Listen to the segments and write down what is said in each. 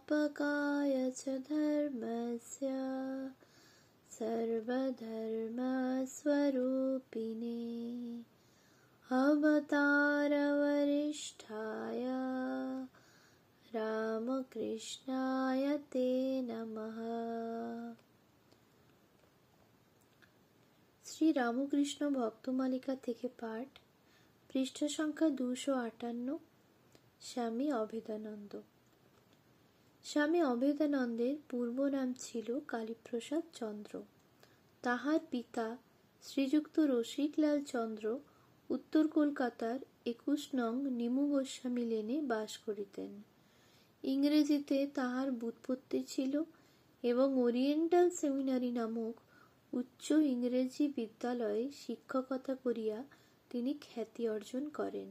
संस्थापकाय च धर्मस्य सर्वधर्मस्वरूपिणे अवतारवरिष्ठाय रामकृष्णाय ते नमः। শ্রী রামকৃষ্ণ ভক্তমালিকা থেকে পাঠ, পৃষ্ঠা সংখ্যা 258। স্বামী অভেদানন্দ। স্বামী অভেদানন্দের পূর্ব নাম ছিল কালীপ্রসাদ চন্দ্র। তাহার পিতা শ্রীযুক্ত রসিকলাল চন্দ্র উত্তর কলকাতার 21 নং নিমু গোস্বামী লেনে বাস করিতেন। ইংরেজিতে তাহার ব্যুৎপত্তি ছিল এবং ওরিয়েন্টাল সেমিনারি নামক উচ্চ ইংরেজি বিদ্যালয়ে শিক্ষকতা করিয়া তিনি খ্যাতি অর্জন করেন।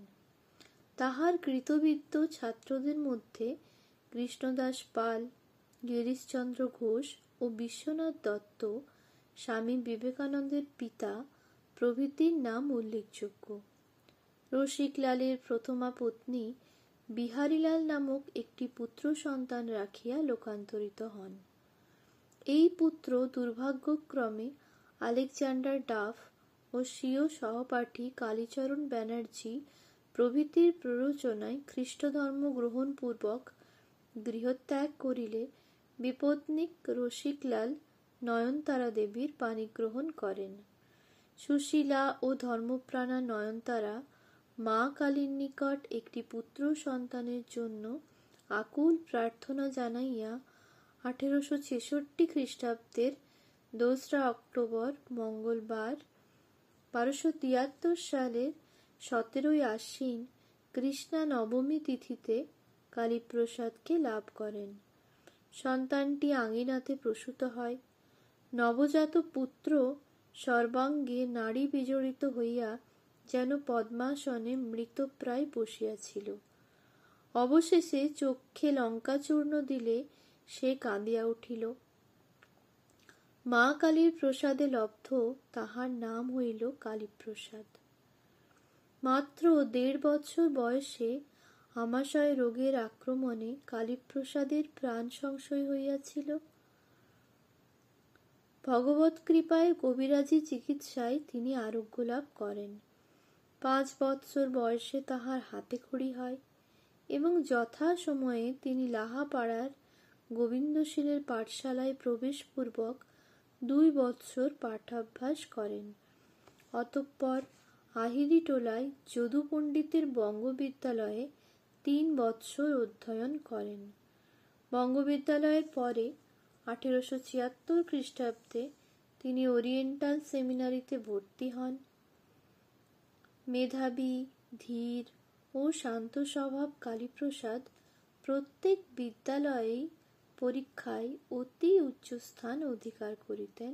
তাহার কৃতবিদ্য ছাত্রদের মধ্যে কৃষ্ণদাস পাল, গিরিশচন্দ্র ঘোষ ও বিশ্বনাথ দত্ত, স্বামী বিবেকানন্দের পিতা প্রভৃতির নাম উল্লেখযোগ্য। রসিকলালের প্রথমা পত্নী বিহারীলাল নামক একটি পুত্র সন্তান রাখিয়া লোকান্তরিত হন। এই পুত্র দুর্ভাগ্যক্রমে আলেকজান্ডার ডাফ ও স্বীয় সহপাঠী কালীচরণ ব্যানার্জি প্রভৃতির প্ররোচনায় খ্রিস্টধর্ম গ্রহণপূর্বক গৃহত্যাগ করিলে বিপত্নিক রসিকলাল নয়নতারা দেবীর পাণিগ্রহণ করেন। সুশীলা ও ধর্মপ্রাণা নয়নতারা মা কালীর নিকট একটি পুত্র সন্তানের জন্য আকুল প্রার্থনা জানাইয়া 1866 খ্রিস্টাব্দের 2 অক্টোবর মঙ্গলবার 1273 সালের 17 আশ্বিন কৃষ্ণা নবমী তিথিতে কালীপ্রসাদকে লাভ করেন। সন্তানটি আঙিনাতে প্রসূত হয়। নবজাত পুত্র সর্বাঙ্গে নাড়ী বিজড়িত হইয়া যেন পদ্মাসনে মৃতপ্রায় বসিয়াছিল। অবশেষে চক্ষে লঙ্কাচূর্ণ দিলে সে কাঁদিয়া উঠিল। মা কালীর প্রসাদে লব্ধ তাহার নাম হইল কালীপ্রসাদ। মাত্র 1.5 বছর বয়সে আমাশয় রোগের আক্রমণে কালীপ্রসাদের প্রাণ সংশয় হইয়াছিল। ভগবৎ কৃপায় কবিরাজি চিকিৎসায় তিনি আরোগ্য লাভ করেন। 5 বৎসর বয়সে তাহার হাতে খড়ি হয় এবং যথা সময়ে তিনি লাহাপাড়ার গোবিন্দশীলের পাঠশালায় প্রবেশপূর্বক 2 বৎসর পাঠাভ্যাস করেন। অতঃপর আহিরিটোলায় যদু পণ্ডিতের বঙ্গবিদ্যালয়ে 3 বৎসর অধ্যয়ন করেন। বঙ্গবিদ্যালয়ের পরে 1876 খ্রিস্টাব্দে তিনি ওরিয়েন্টাল সেমিনারিতে ভর্তি হন। মেধাবী, ধীর ও শান্ত স্বভাব কালীপ্রসাদ প্রত্যেক বিদ্যালয়েই পরীক্ষায় অতি উচ্চস্থান অধিকার করিতেন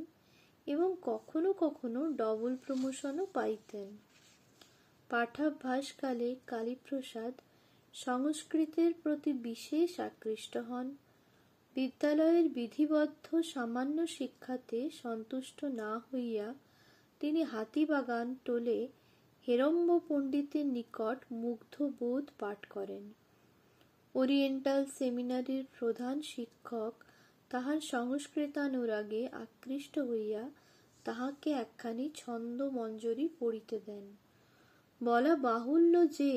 এবং কখনো কখনো ডবল প্রমোশনও পাইতেন। পাঠাভ্যাসকালে কালীপ্রসাদ সংস্কৃতের প্রতি বিশেষ আকৃষ্ট হন। বিদ্যালয়ের বিধিবদ্ধ সামান্য শিক্ষাতে সন্তুষ্ট না হইয়া তিনি হাতিবাগান টোলে হেরম্ব পণ্ডিতের নিকট মুগ্ধবোধ পাঠ করেন। ওরিয়েন্টাল সেমিনারির প্রধান শিক্ষক তাহার সংস্কৃতানুরাগে আকৃষ্ট হইয়া তাহাকে একখানি ছন্দ মঞ্জরি পড়িতে দেন। বলা বাহুল্য যে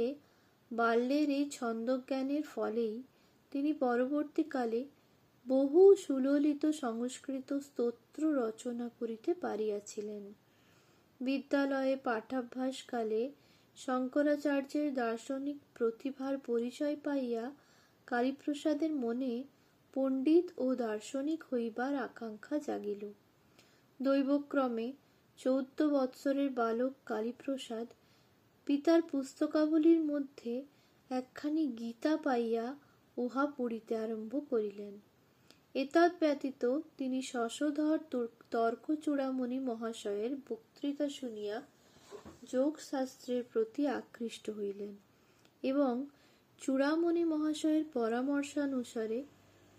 বাল্যের এই ছন্দজ্ঞানের ফলেই তিনি পরবর্তীকালে বহু সুললিত সংস্কৃত স্তোত্র রচনা করিতে পারিয়াছিলেন। বিদ্যালয়ে পাঠাভ্যাসকালে শঙ্করাচার্যের দার্শনিক প্রতিভার পরিচয় পাইয়া কালীপ্রসাদের মনে পণ্ডিত ও দার্শনিক হইবার আকাঙ্ক্ষা জাগিল। দৈবক্রমে 14 বৎসরের বালক কালীপ্রসাদ পিতার পুস্তকাবলীর মধ্যে একখানি গীতা পাইয়া উহা পড়িতে আরম্ভ করিলেন। এতদ ব্যতীত তিনি শশধর তর্কচূড়ামণি মহাশয়ের বক্তৃতা শুনিয়া যোগশাস্ত্রের প্রতি আকৃষ্ট হইলেন এবং চূড়ামণি মহাশয়ের পরামর্শানুসারে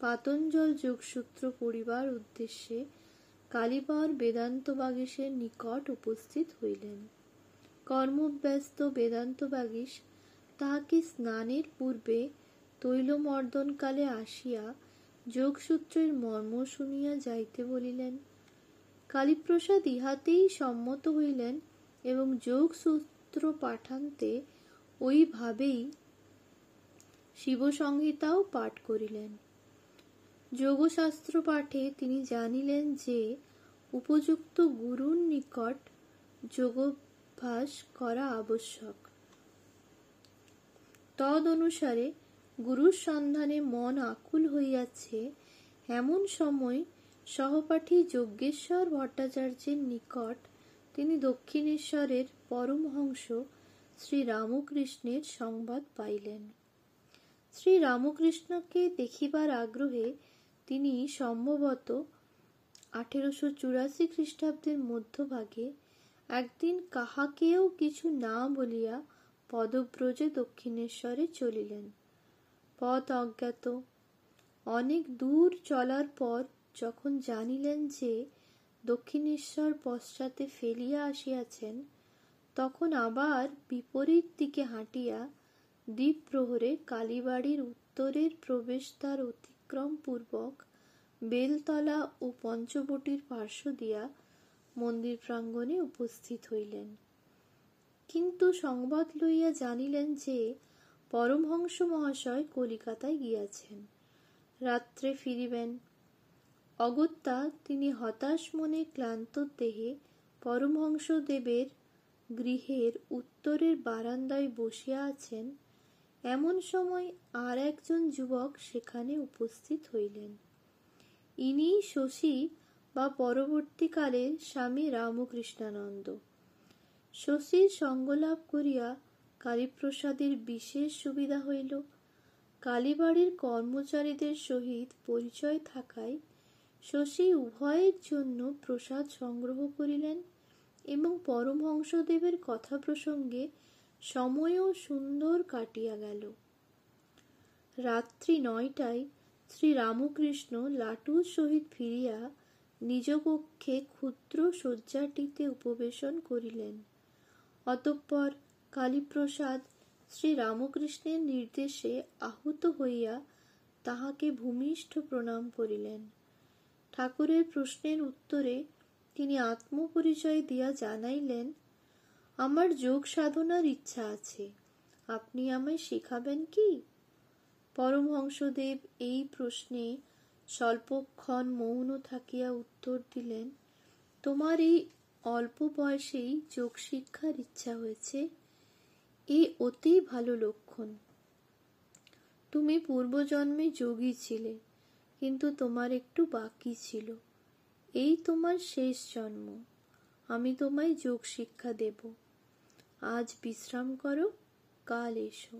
পাতঞ্জল যোগসূত্র পড়িবার উদ্দেশ্যে কালীবর বেদান্ত বাগীশের নিকট উপস্থিত হইলেন। কর্মব্যস্ত বেদান্ত বাগীশ তাহাকে স্নানের পূর্বে তৈলমর্দনকালে আসিয়া যোগসূত্রের মর্ম শুনিয়া যাইতে বলিলেন। কালীপ্রসাদ ইহাতেই সম্মত হইলেন এবং যোগসূত্র পাঠান্তে ওইভাবেই শিবসংহিতাও পাঠ করিলেন। যোগশাস্ত্র পাঠে তিনি জানিলেন যে উপযুক্ত গুরুর নিকট যোগাভ্যাস করা আবশ্যক। তদ অনুসারে গুরুর সন্ধানে মন আকুল হইয়াছে এমন সময় সহপাঠী যজ্ঞেশ্বর ভট্টাচার্যের নিকট তিনি দক্ষিণেশ্বরের পরমহংস শ্রী রামকৃষ্ণের সংবাদ পাইলেন। শ্রী রামকৃষ্ণকে দেখিবার আগ্রহে তিনি সম্ভবত 1884 খ্রিস্টাব্দের মধ্যভাগে একদিন কাহাকেও কিছু না বলিয়া পদব্রজে দক্ষিণেশ্বরে চলিলেন। পথ অজ্ঞাত। অনেক দূর চলার পর যখন জানিলেন যে দক্ষিণেশ্বর পশ্চাতে ফেলিয়া আসিয়াছেন, তখন আবার বিপরীত দিকে হাঁটিয়া দ্বীপ্রহরে কালীবাড়ির উত্তরের প্রবেশদ্বার অতিক্রম পূর্বক বেলতলা ও পঞ্চবটির পার্শ্ব দিয়া মন্দির প্রাঙ্গণে উপস্থিত হইলেন। কিন্তু সংবাদ লইয়া জানিলেন যে পরমহংস মহাশয় কলিকাতায় গিয়াছেন, রাত্রে ফিরিবেন। অগত্যা তিনি হতাশ মনে ক্লান্ত দেহে পরমহংসদেবের গৃহের উত্তরের বারান্দায় বসিয়া আছেন। এমন সময় আর একজন যুবক সেখানে উপস্থিত হইলেন। ইনি শশী বা পরবর্তীকালের স্বামী রামকৃষ্ণানন্দ। শশীর সঙ্গলাভ করিয়া কালীপ্রসাদের বিশেষ সুবিধা হইল। কালীবাড়ির কর্মচারীদের সহিত পরিচয় থাকায় শশী উভয়ের জন্য প্রসাদ সংগ্রহ করিলেন এবং পরমহংসদেবের কথা প্রসঙ্গে সময়ও সুন্দর কাটিয়া গেল। রাত্রি 9টায় শ্রী রামকৃষ্ণ লাটুর সহিত ফিরিয়া নিজ কক্ষে ক্ষুদ্র শয্যাটিতে উপবেশন করিলেন। অতঃপর কালীপ্রসাদ শ্রী রামকৃষ্ণের নির্দেশে আহুত হইয়া তাহাকে ভূমিষ্ঠ প্রণাম করিলেন। ঠাকুরের প্রশ্নের উত্তরে তিনি আত্মপরিচয় দিয়া জানাইলেন, আমার যোগ সাধনার ইচ্ছা আছে, আপনি আমায় শিখাবেন কি? পরমহংসদেব এই প্রশ্নে স্বল্পক্ষণ মৌন থাকিয়া উত্তর দিলেন, তোমার এই অল্প বয়সেই যোগ শিক্ষার ইচ্ছা হয়েছে, এ অতি ভালো লক্ষণ। তুমি পূর্বজন্মে যোগী ছিলে, কিন্তু তোমার একটু বাকি ছিল। এই তোমার শেষ জন্ম। আমি তোমায় যোগ শিক্ষা দেব। আজ বিশ্রাম করো, কাল এসো।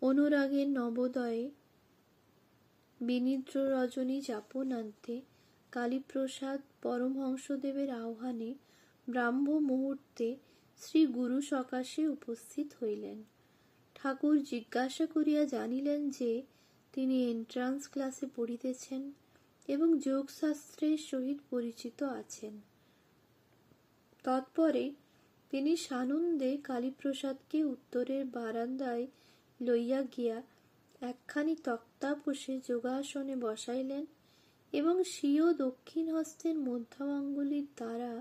অনুরাগের নবোদয়ে বিনিদ্র রজনী যাপনান্তে কালীপ্রসাদ পরমহংসদেবের আহ্বানে ব্রাহ্ম মুহূর্তে শ্রী গুরু সকাশে উপস্থিত হইলেন। ঠাকুর জিজ্ঞাসা করিয়া জানিলেন যে তিনি এন্ট্রান্স ক্লাসে পড়িতেছেন এবং যোগশাস্ত্রের সহিত পরিচিত আছেন। তৎপরে তিনি সানন্দে কালীপ্রসাদকে উত্তরের বারান্দায় লইয়া গিয়া একখানি তক্তাপোষে যোগাসনে বসাইলেন এবং স্বীয় দক্ষিণ হস্তের মধ্যাঙ্গুলির দ্বারা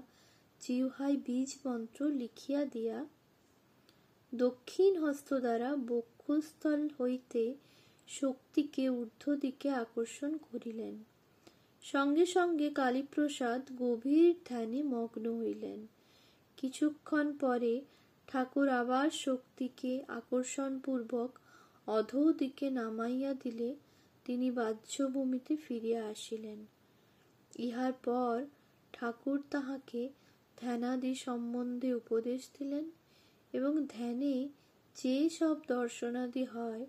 জিহ্বায় বীজ মন্ত্র লিখিয়া দিয়া দক্ষিণ হস্ত দ্বারা বক্ষস্থল হইতে শক্তিকে ঊর্ধ্ব দিকে আকর্ষণ করিলেন। সঙ্গে সঙ্গে কালীপ্রসাদ গভীর ধ্যানে মগ্ন হইলেন। কিছুক্ষণ পরে ঠাকুর আবার শক্তিকে আকর্ষণপূর্বক অধো দিকে নামাইয়া দিলে তিনি বাহ্যভূমিতে ফিরিয়া আসিলেন। ইহার পর ঠাকুর তাহাকে ধ্যানাদি সম্বন্ধে উপদেশ দিলেন এবং ধ্যানে যে সব দর্শনাদি হয়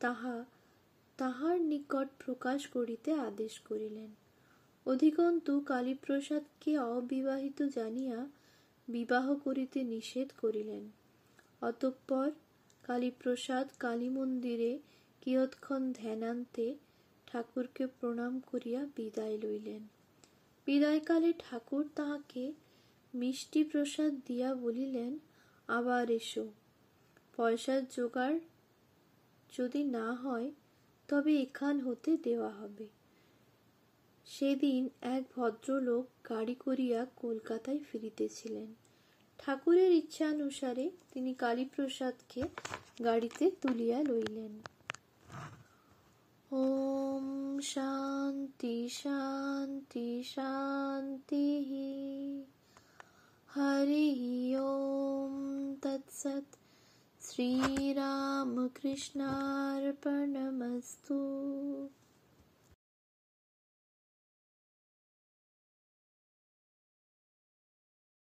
তাহা তাহার নিকট প্রকাশ করিতে আদেশ করিলেন। অধিকন্তু কালীপ্রসাদকে অবিবাহিত জানিয়া বিবাহ করিতে নিষেধ করিলেন। অতঃপর কালীপ্রসাদ কালী মন্দিরে কিয়ৎক্ষণ ধ্যানান্তে ঠাকুরকে প্রণাম করিয়া বিদায় লইলেন। বিদায়কালে ঠাকুর তাহাকে মিষ্টি প্রসাদ দিয়া বলিলেন, আবার এসো। পয়সার জোগাড় যদি না হয় তবে এখান হতে দেওয়া হবে। সেদিন এক ভদ্রলোক গাড়ি করিয়া কলকাতায় ফিরিতেছিলেন। ঠাকুরের ইচ্ছানুসারে তিনি কালীপ্রসাদকে গাড়িতে তুলিয়া লইলেন। ওম শান্তি শান্তি শান্তি। হরি ওম তৎসৎ। শ্রীরামকৃষ্ণার্পণমস্তু।